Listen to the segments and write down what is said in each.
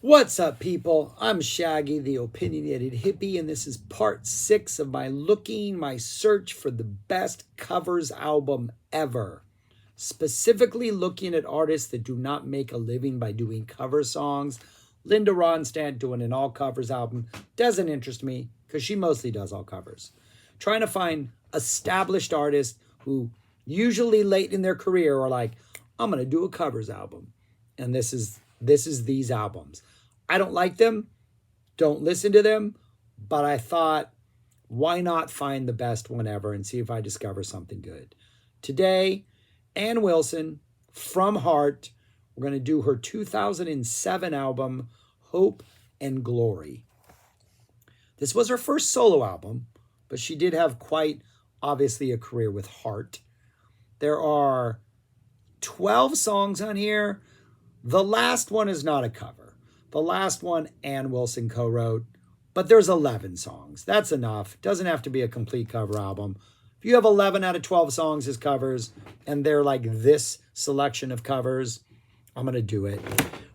What's up, people? I'm Shaggy, the opinionated hippie, and this is part 6 of my search for the best covers album ever. Specifically looking at artists that do not make a living by doing cover songs. Linda Ronstadt doing an all covers album doesn't interest me because she mostly does all covers. Trying to find established artists who usually late in their career are like, I'm going to do a covers album. And this is these albums. I don't like them, don't listen to them, but I thought, why not find the best one ever and see if I discover something good? Today, Ann Wilson from Heart, we're going to do her 2007 album, Hope and Glory. This was her first solo album, but she did have quite obviously a career with Heart. There are 12 songs on here. The last one is not a cover. The last one Ann Wilson co-wrote, but there's 11 songs. That's enough. Doesn't have to be a complete cover album. If you have 11 out of 12 songs as covers, and they're like this selection of covers, I'm going to do it.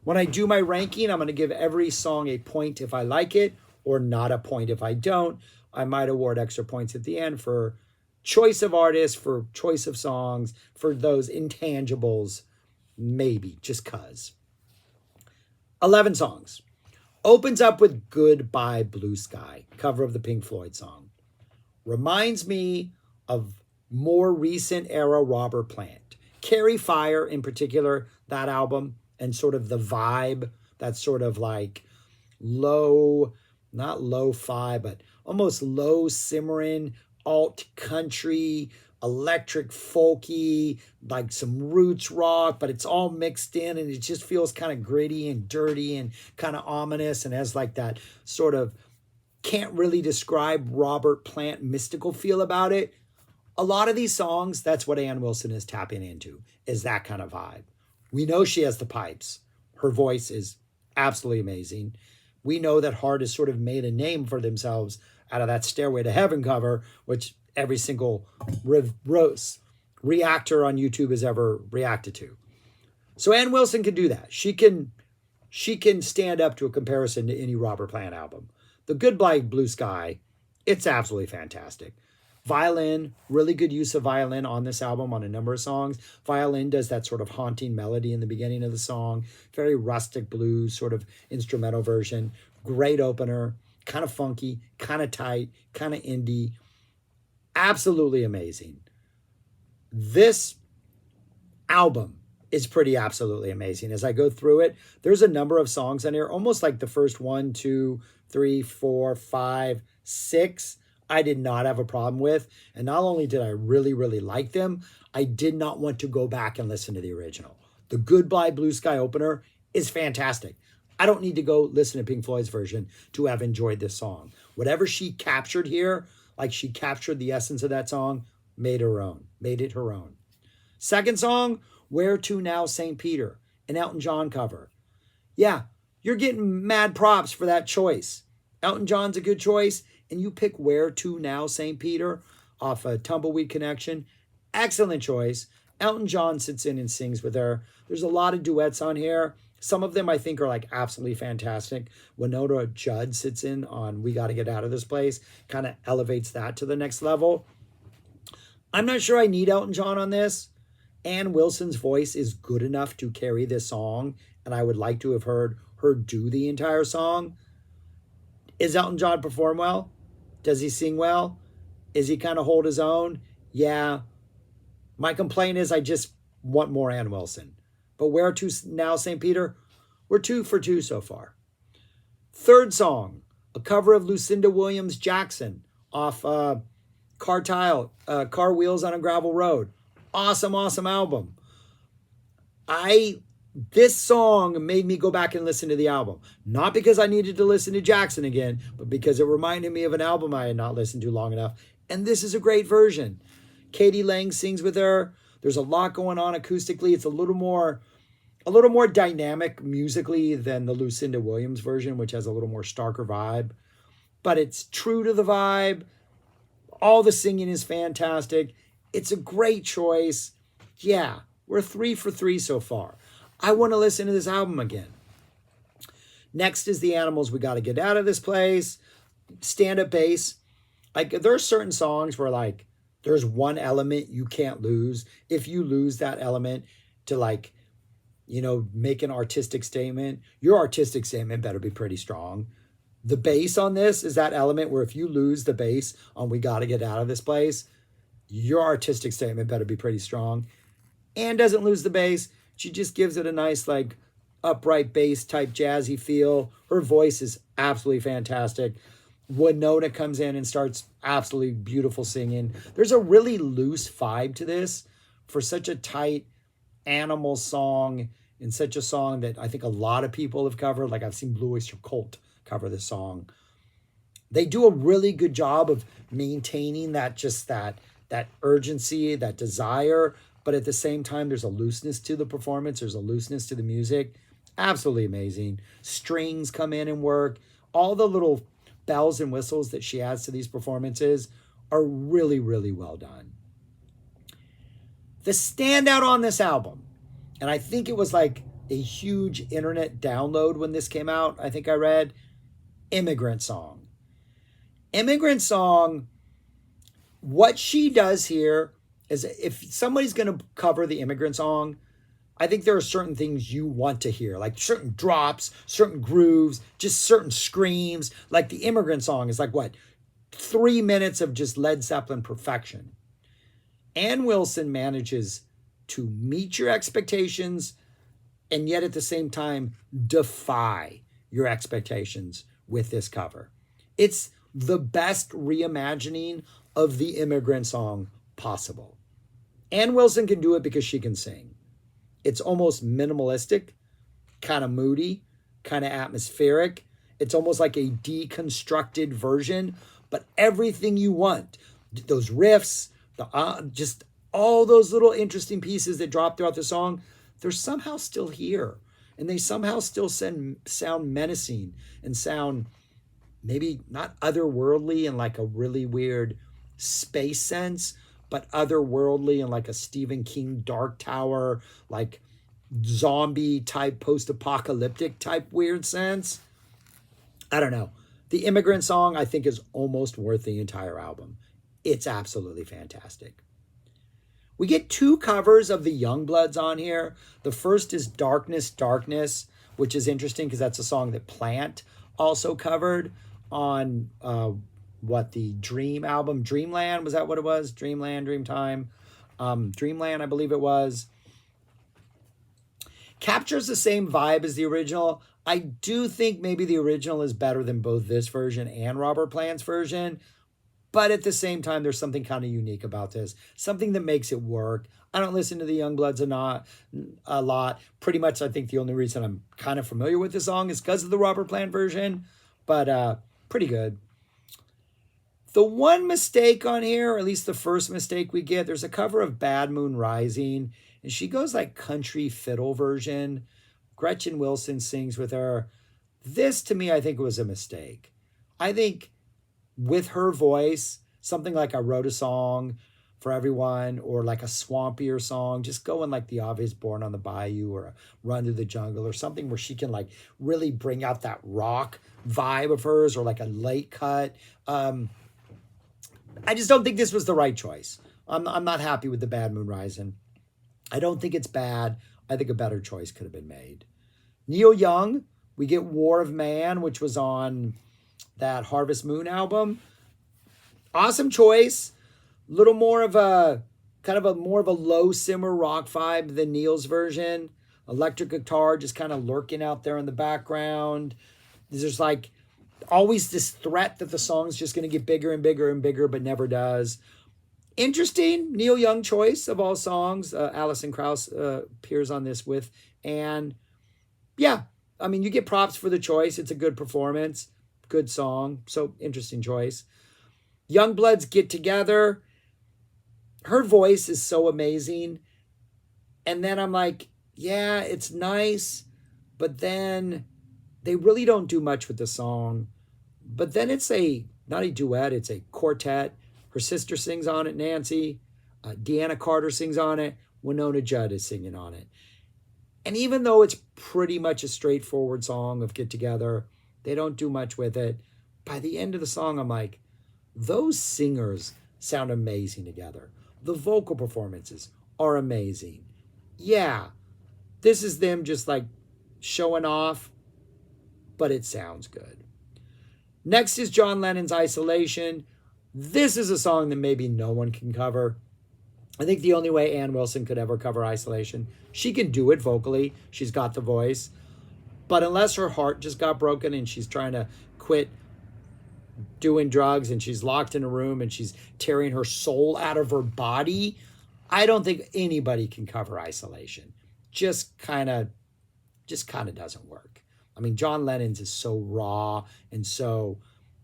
When I do my ranking, I'm going to give every song a point if I like it, or not a point if I don't. I might award extra points at the end for choice of artists, for choice of songs, for those intangibles, maybe, just cuz. 11 songs. Opens up with Goodbye Blue Sky, cover of the Pink Floyd song. Reminds me of more recent era Robert Plant. Carry Fire in particular, that album, and sort of the vibe, that's sort of like low, not lo-fi, but almost low simmering alt country, electric folky, like some roots rock, but it's all mixed in and it just feels kind of gritty and dirty and kind of ominous and has like that sort of can't really describe Robert Plant mystical feel about it. A lot of these songs, that's what Ann Wilson is tapping into, is that kind of vibe. We know she has the pipes. Her voice is absolutely amazing. We know that Heart has sort of made a name for themselves out of that Stairway to Heaven cover, which every single reactor on YouTube has ever reacted to. So Ann Wilson can do that. She can stand up to a comparison to any Robert Plant album. The Goodbye Blue Sky, it's absolutely fantastic. Violin, really good use of violin on this album on a number of songs. Violin does that sort of haunting melody in the beginning of the song. Very rustic blues, sort of instrumental version. Great opener, kind of funky, kind of tight, kind of indie. Absolutely amazing. This album is pretty absolutely amazing. As I go through it, there's a number of songs on here, almost like the first 1, 2, 3, 4, 5, 6, I did not have a problem with. And not only did I really, really like them, I did not want to go back and listen to the original. The Goodbye Blue Sky opener is fantastic. I don't need to go listen to Pink Floyd's version to have enjoyed this song. Whatever she captured here, like she captured the essence of that song, made it her own. Second song, Where To Now St. Peter, an Elton John cover. Yeah, you're getting mad props for that choice. Elton John's a good choice, and you pick Where To Now St. Peter off a Tumbleweed Connection. Excellent choice. Elton John sits in and sings with her. There's a lot of duets on here. Some of them I think are like absolutely fantastic. Winona Judd sits in on We Gotta Get Out of This Place, kind of elevates that to the next level. I'm not sure I need Elton John on this. Ann Wilson's voice is good enough to carry this song, and I would like to have heard her do the entire song. Is Elton John perform well? Does he sing well? Is he kind of hold his own? Yeah. My complaint is I just want more Ann Wilson. But Where To Now St. Peter? We're 2 for 2 so far. Third song, a cover of Lucinda Williams Jackson off Car Wheels on a Gravel Road. Awesome, awesome album. This song made me go back and listen to the album. Not because I needed to listen to Jackson again, but because it reminded me of an album I had not listened to long enough. And this is a great version. Katie Lang sings with her. There's a lot going on acoustically. It's a little more dynamic musically than the Lucinda Williams version, which has a little more starker vibe. But it's true to the vibe. All the singing is fantastic. It's a great choice. Yeah, we're 3 for 3 so far. I want to listen to this album again. Next is The Animals, We Gotta Get Out of This Place. Stand-up bass. Like, there are certain songs where, like, there's one element you can't lose. If you lose that element to, like, make an artistic statement, your artistic statement better be pretty strong. The bass on this is that element where if you lose the bass on We Gotta Get Out of This Place, your artistic statement better be pretty strong. Anne doesn't lose the bass. She just gives it a nice, like, upright bass type jazzy feel. Her voice is absolutely fantastic. Winona comes in and starts absolutely beautiful singing. There's a really loose vibe to this for such a tight animal song, and such a song that I think a lot of people have covered. Like, I've seen Blue Oyster Cult cover this song. They do a really good job of maintaining that urgency, that desire, but at the same time, there's a looseness to the performance. There's a looseness to the music. Absolutely amazing. Strings come in and work. All the little bells and whistles that she adds to these performances are really, really well done. The standout on this album, and I think it was like a huge internet download when this came out, I think I read, Immigrant Song. Immigrant Song, what she does here is, if somebody's going to cover the Immigrant Song, I think there are certain things you want to hear, like certain drops, certain grooves, just certain screams. Like the Immigrant Song is like, 3 minutes of just Led Zeppelin perfection. Ann Wilson manages to meet your expectations and yet at the same time defy your expectations with this cover. It's the best reimagining of the Immigrant Song possible. Ann Wilson can do it because she can sing. It's almost minimalistic, kind of moody, kind of atmospheric. It's almost like a deconstructed version, but everything you want. Those riffs, just all those little interesting pieces that drop throughout the song, they're somehow still here. And they somehow still sound menacing and sound maybe not otherworldly in like a really weird space sense, but otherworldly in like a Stephen King Dark Tower, like zombie type, post-apocalyptic type weird sense. I don't know. The Immigrant Song, I think, is almost worth the entire album. It's absolutely fantastic. We get 2 covers of the Youngbloods on here. The first is Darkness, Darkness, which is interesting because that's a song that Plant also covered on the Dream album, Dreamland, was that what it was? Dreamland, Dreamtime, Dreamland, I believe it was. Captures the same vibe as the original. I do think maybe the original is better than both this version and Robert Plant's version, but at the same time, there's something kind of unique about this, something that makes it work. I don't listen to the Youngbloods a lot. Pretty much, I think the only reason I'm kind of familiar with the song is because of the Robert Plant version, but pretty good. The one mistake on here, or at least the first mistake we get, there's a cover of Bad Moon Rising, and she goes like country fiddle version. Gretchen Wilson sings with her. This, to me, I think was a mistake. I think with her voice, something like I Wrote a Song for Everyone, or like a swampier song, just going like the obvious Born on the Bayou or a Run Through the Jungle, or something where she can like really bring out that rock vibe of hers, or like a late cut. I just don't think this was the right choice. I'm not happy with the Bad Moon Rising. I don't think it's bad. I think a better choice could have been made. Neil Young, we get War of Man, which was on that Harvest Moon album. Awesome choice. Little more of a more of a low simmer rock vibe than Neil's version. Electric guitar just kind of lurking out there in the background. There's like always this threat that the song's just going to get bigger and bigger and bigger, but never does. Interesting Neil Young choice of all songs. Alison Krauss appears on this with, and yeah, I mean, you get props for the choice. It's a good performance, good song, so interesting choice. Youngbloods Get Together. Her voice is so amazing. And then I'm like, yeah, it's nice, but then they really don't do much with the song. But then it's not a duet, it's a quartet. Her sister sings on it, Nancy. Deanna Carter sings on it. Winona Judd is singing on it. And even though it's pretty much a straightforward song of Get Together, they don't do much with it. By the end of the song, I'm like, those singers sound amazing together. The vocal performances are amazing. Yeah, this is them just like showing off, but it sounds good. Next is John Lennon's Isolation. This is a song that maybe no one can cover. I think the only way Ann Wilson could ever cover Isolation, she can do it vocally. She's got the voice. But unless her heart just got broken and she's trying to quit doing drugs and she's locked in a room and she's tearing her soul out of her body, I don't think anybody can cover Isolation. Just kind of doesn't work. I mean, John Lennon's is so raw and so,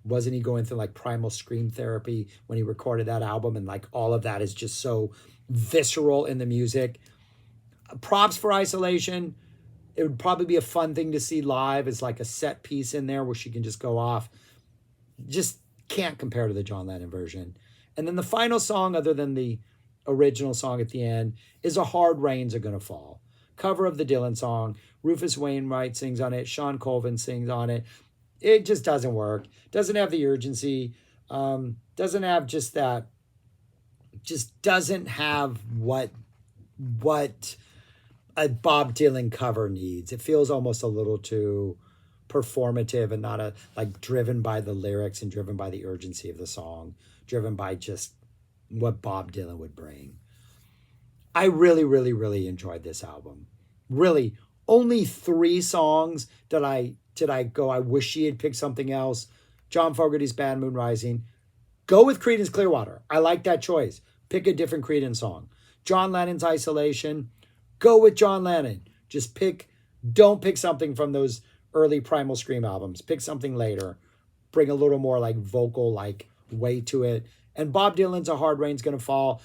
wasn't he going through like primal scream therapy when he recorded that album, and like all of that is just so visceral in the music. Props for Isolation. It would probably be a fun thing to see live as like a set piece in there where she can just go off. Just can't compare to the John Lennon version. And then the final song, other than the original song at the end, is A Hard Rains Are Gonna Fall. Cover of the Dylan song. Rufus Wainwright sings on it. Sean Colvin sings on it. It just doesn't work. Doesn't have the urgency. Doesn't have just that. Just doesn't have what a Bob Dylan cover needs. It feels almost a little too performative and not like driven by the lyrics and driven by the urgency of the song, driven by just what Bob Dylan would bring. I really, really, really enjoyed this album. Really, only 3 songs did I go, I wish she had picked something else. John Fogerty's Bad Moon Rising. Go with Creedence Clearwater. I like that choice. Pick a different Creedence song. John Lennon's Isolation. Go with John Lennon. Don't pick something from those early Primal Scream albums. Pick something later. Bring a little more like vocal like weight to it. And Bob Dylan's A Hard Rain's Gonna Fall.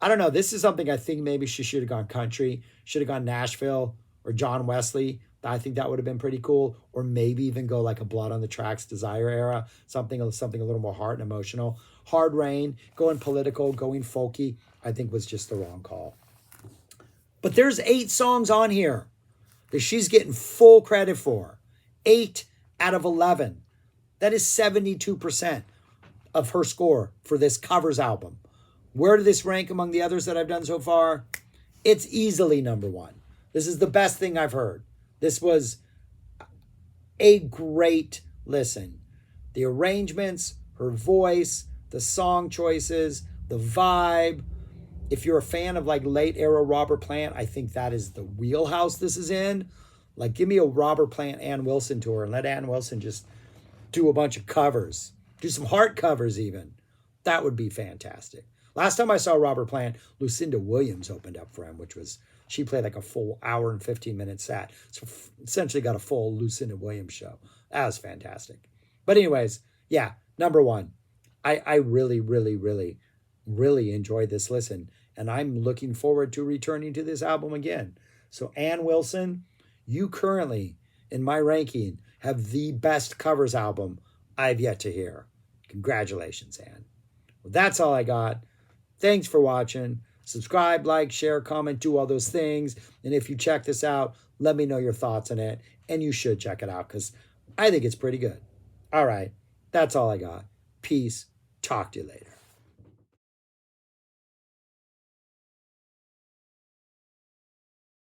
I don't know. This is something I think maybe she should have gone country. Should have gone Nashville or John Wesley. I think that would have been pretty cool. Or maybe even go like a Blood on the Tracks, Desire era. Something a little more heart and emotional. Hard Rain, going political, going folky, I think was just the wrong call. But there's 8 songs on here that she's getting full credit for. 8 out of 11. That is 72% of her score for this covers album. Where did this rank among the others that I've done so far? It's easily number 1. This is the best thing I've heard. This was a great listen. The arrangements, her voice, the song choices, the vibe. If you're a fan of like late era Robert Plant, I think that is the wheelhouse this is in. Like, give me a Robert Plant Ann Wilson tour and let Ann Wilson just do a bunch of covers. Do some heart covers even. That would be fantastic. Last time I saw Robert Plant, Lucinda Williams opened up for him, she played like a full hour and 15-minute set. So essentially got a full Lucinda Williams show. That was fantastic. But anyways, yeah, number 1. I really, really, really, really enjoyed this listen. And I'm looking forward to returning to this album again. So Ann Wilson, you currently, in my ranking, have the best covers album I've yet to hear. Congratulations, Ann. Well, that's all I got. Thanks for watching. Subscribe, like, share, comment, do all those things. And if you check this out, let me know your thoughts on it. And you should check it out because I think it's pretty good. All right. That's all I got. Peace. Talk to you later.